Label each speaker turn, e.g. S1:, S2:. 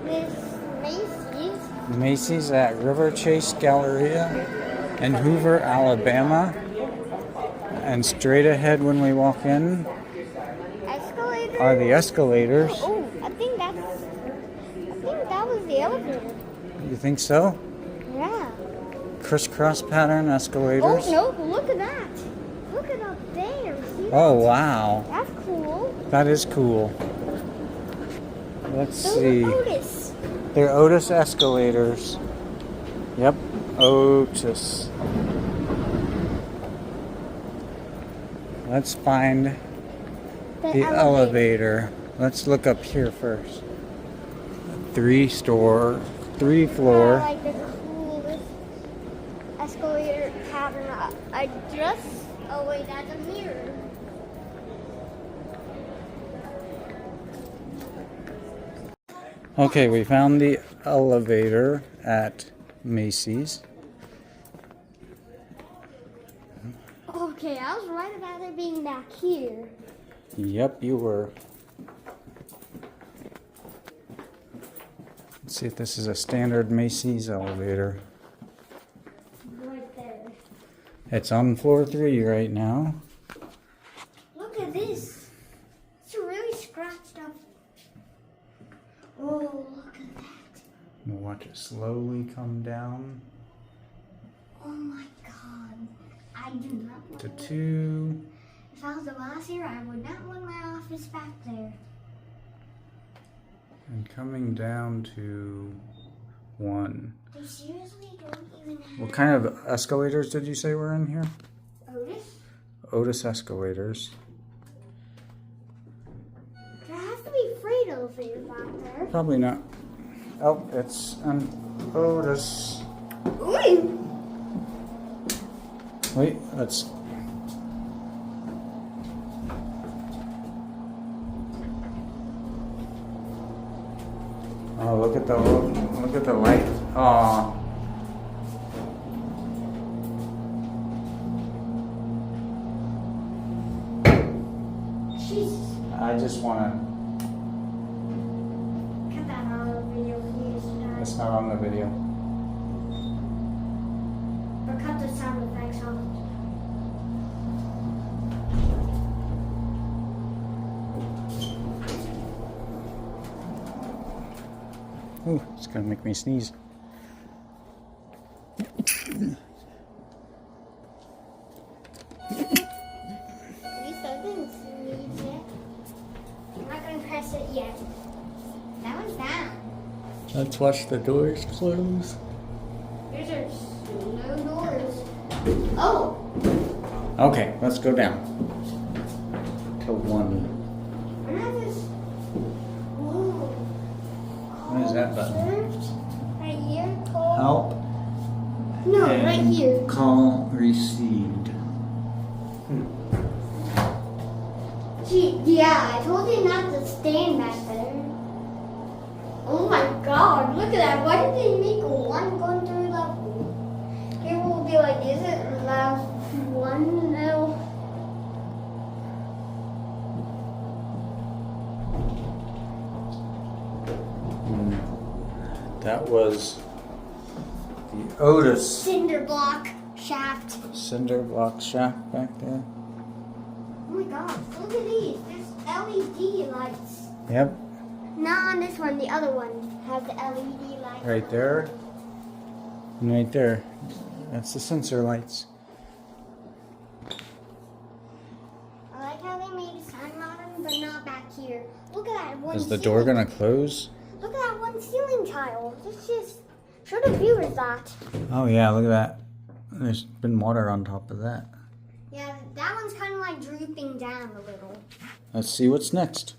S1: This Macy's.
S2: Macy's at Riverchase, Galleria in Hoover, Alabama. And straight ahead when we walk in
S1: Escalator.
S2: are the escalators.
S1: Oh, I think that was the elevator.
S2: You think so?
S1: Yeah.
S2: Crisscross pattern escalators.
S1: Oh no! Look at that. Look at up there. See
S2: Oh,
S1: that?
S2: wow.
S1: That's cool.
S2: That is cool. Let's
S1: Those
S2: see.
S1: are Otis.
S2: They're Otis escalators. Yep, Otis. Let's find the elevator. Let's look up here first. Three floor.
S1: Like the coolest escalator pattern. Oh wait, that's a mirror.
S2: Okay, we found the elevator at Macy's.
S1: Okay, I was right about it being back here.
S2: Yep, you were. Let's see if this is a standard Macy's elevator.
S1: Right there.
S2: It's on floor 3 right now.
S1: Look at this. It's really scratched up. Oh, look at that.
S2: We'll watch it slowly come down
S1: Oh my god. I do not want
S2: to 2.
S1: If I was the boss here, I would not want my office back there.
S2: And coming down to 1.
S1: They seriously don't even have
S2: What kind of escalators did you say were in here?
S1: Otis?
S2: Otis escalators.
S1: There has to be freight elevators back there.
S2: Probably not. Oh, it's an Otis.
S1: Ooh!
S2: Wait, let's. Oh, look at the light. Oh.
S1: Jesus.
S2: I just want
S1: Cut that out of the video, please.
S2: to. It's not on the video.
S1: Or cut the sound effects off.
S2: Ooh, it's gonna make me sneeze.
S1: At least I didn't sneeze yet. I'm not gonna press it yet. That one's down.
S2: Let's watch the doors close.
S1: There's no doors. Oh!
S2: Okay, let's go down to 1.
S1: Where are this? Whoa.
S2: What is that button?
S1: Served? Right here? Call.
S2: Help.
S1: No,
S2: and
S1: right here.
S2: Call received.
S1: Gee, yeah, I told you not to stand back there. Oh my god, look at that. Why did they make one going through level? People will be like, is it last one? No.
S2: That was the Otis
S1: Cinder block shaft.
S2: cinder block shaft back there.
S1: Oh my god, look at these. There's LED lights.
S2: Yep,
S1: Not on this one, the other one has the LED lights.
S2: right there. And right there. That's the sensor lights.
S1: I like how they made a sign modern, but not back here. Look at that one.
S2: Is the door
S1: ceiling.
S2: gonna close?
S1: Look at that one ceiling tile. Let's just show the viewers that.
S2: Oh yeah, look at that. There's been water on top of that.
S1: Yeah, that one's kind of like drooping down a little.
S2: Let's see what's next.